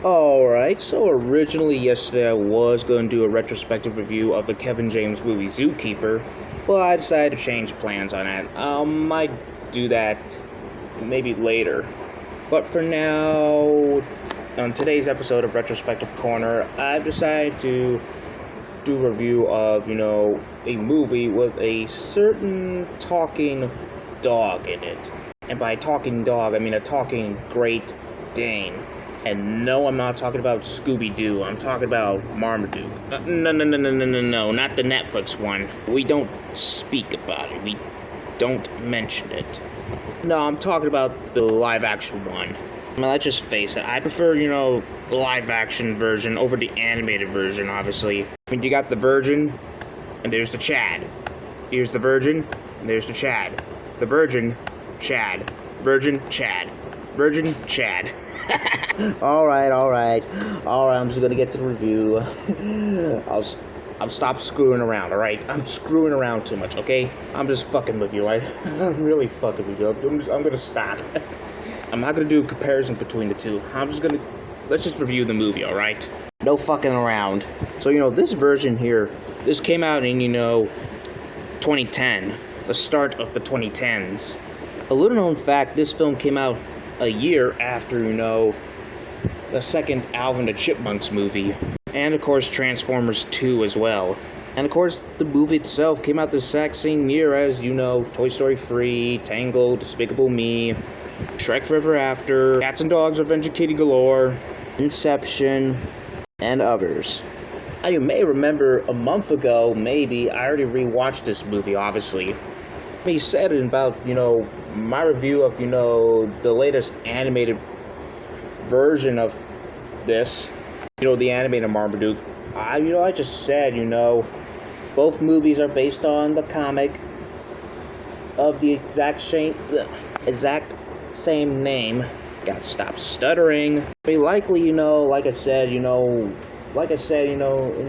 Alright, so originally yesterday I was going to do a retrospective review of the Kevin James movie Zookeeper, but I decided to change plans on that. Might do that maybe later. But for now, on today's episode of Retrospective Corner, I've decided to do a review of, a movie with a certain talking dog in it. And by talking dog, I mean a talking Great Dane. And no, I'm not talking about Scooby-Doo. I'm talking about Marmaduke. No, not the Netflix one. We don't speak about it. We don't mention it. No, I'm talking about the live-action one. Well, let's just face it. I prefer, the live-action version over the animated version, obviously. I mean, you got the Virgin, and there's the Chad. Here's the Virgin, and there's the Chad. The Virgin, Chad. Virgin, Chad. Virgin, Chad. Alright, I'm just gonna get to the review. I'll stop screwing around, alright? I'm screwing around too much, okay? I'm just fucking with you, right? I'm really fucking with you. I'm gonna stop. I'm not gonna do a comparison between the two. Let's just review the movie, alright? No fucking around. So, this version here, this came out in, 2010. The start of the 2010s. A little known fact, this film came out a year after, the second Alvin the Chipmunks movie. And, of course, Transformers 2 as well. And, of course, the movie itself came out the exact same year as, Toy Story 3, Tangled, Despicable Me, Shrek Forever After, Cats and Dogs, Revenge of Kitty Galore, Inception, and others. Now, you may remember a month ago, maybe, I already rewatched this movie, obviously. I said it about, my review of, the latest animated version of this, the animated Marmaduke. I just said, both movies are based on the comic of the exact same name. Gotta stop stuttering. Likely, like I said, in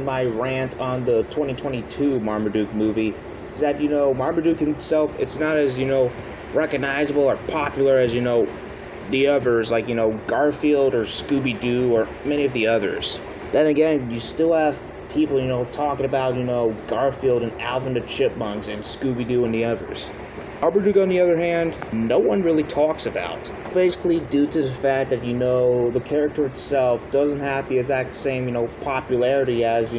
my rant on the 2022 Marmaduke movie, is that, Marmaduke himself, it's not as, recognizable or popular as, the others, like, Garfield or Scooby-Doo or many of the others. Then again, you still have people, talking about, Garfield and Alvin the Chipmunks and Scooby-Doo and the others. Marmaduke, on the other hand, no one really talks about. Basically due to the fact that, the character itself doesn't have the exact same, popularity as,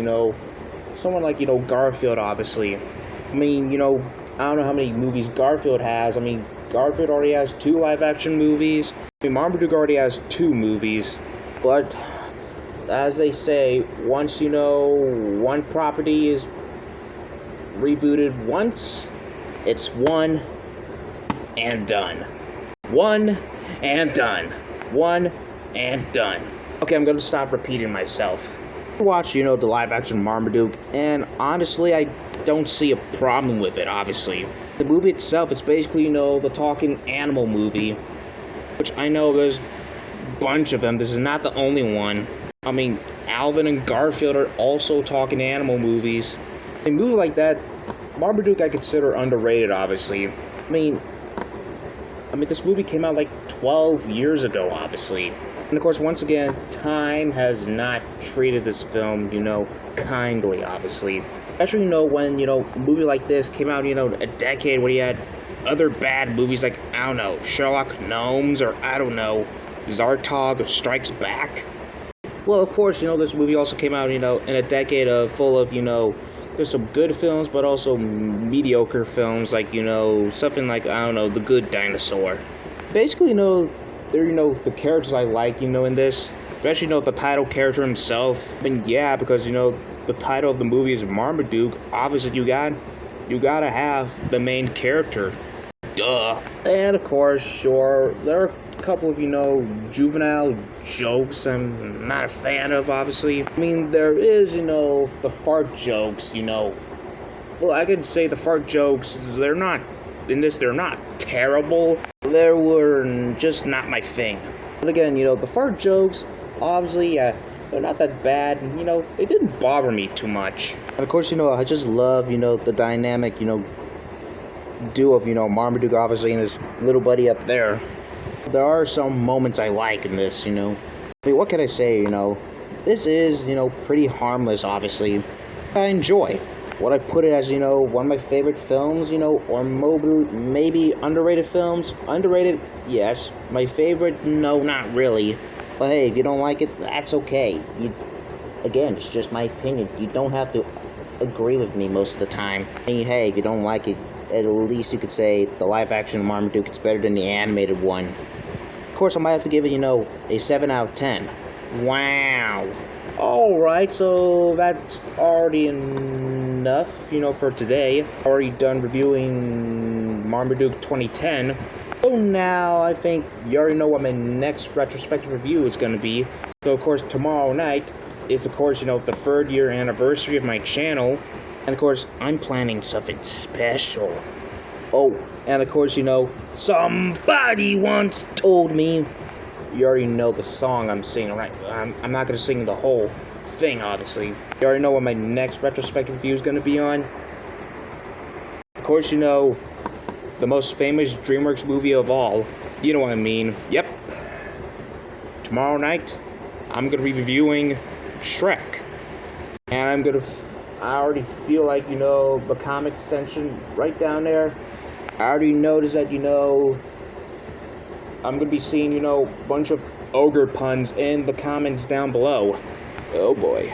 someone like, Garfield, obviously. I mean, I don't know how many movies Garfield has. I mean, Garfield already has 2 live-action movies. I mean, Marmaduke already has 2 movies. But, as they say, once, one property is rebooted once, it's one and done. One and done. One and done. Okay, I'm gonna stop repeating myself. I watched, the live-action Marmaduke, and honestly, I don't see a problem with it, obviously. The movie itself, it's basically, the talking animal movie, which I know there's a bunch of them. This is not the only one. I mean, Alvin and Garfield are also talking animal movies. A movie like that, Marmaduke I consider underrated, obviously. I mean, this movie came out like 12 years ago, obviously. And of course, once again, time has not treated this film, kindly, obviously. Especially, when, a movie like this came out, a decade where you had other bad movies like, I don't know, Sherlock Gnomes, or I don't know, Zartog Strikes Back. Well, of course, this movie also came out, in a decade full of, there's some good films, but also mediocre films, like, something like, I don't know, The Good Dinosaur. Basically, they're, the characters I like, in this. Especially, the title character himself. I mean, yeah, because, the title of the movie is Marmaduke. Obviously, you gotta have the main character. Duh. And, of course, sure, there are a couple of, juvenile jokes I'm not a fan of, obviously. I mean, there is, the fart jokes, Well, I could say the fart jokes, they're not terrible. They were just not my thing. But again, the fart jokes, obviously, they're not that bad. They didn't bother me too much. And of course, I just love, the dynamic, duo of, Marmaduke, obviously, and his little buddy up there. There are some moments I like in this, I mean, what can I say, this is, pretty harmless, obviously. I enjoy. Would I put it as, one of my favorite films, or maybe underrated films? Underrated, yes. My favorite, no, not really. But hey, if you don't like it, that's okay. Again, it's just my opinion. You don't have to agree with me most of the time. Hey, if you don't like it, at least you could say the live-action Marmaduke is better than the animated one. Of course, I might have to give it, a 7 out of 10. Wow. Alright, so that's already enough, for today. Already done reviewing Marmaduke 2010. So now, I think you already know what my next retrospective review is going to be. So, of course, tomorrow night is, of course, the 3rd year anniversary of my channel. And, of course, I'm planning something special. Oh, and, of course, somebody once told me. You already know the song I'm singing, right? I'm not going to sing the whole thing, obviously. You already know what my next retrospective review is going to be on. Of course, the most famous DreamWorks movie of all. You know what I mean. Yep. Tomorrow night, I'm going to be reviewing Shrek. And I already feel like, the comic section right down there. I already noticed that, I'm going to be seeing, a bunch of ogre puns in the comments down below. Oh boy.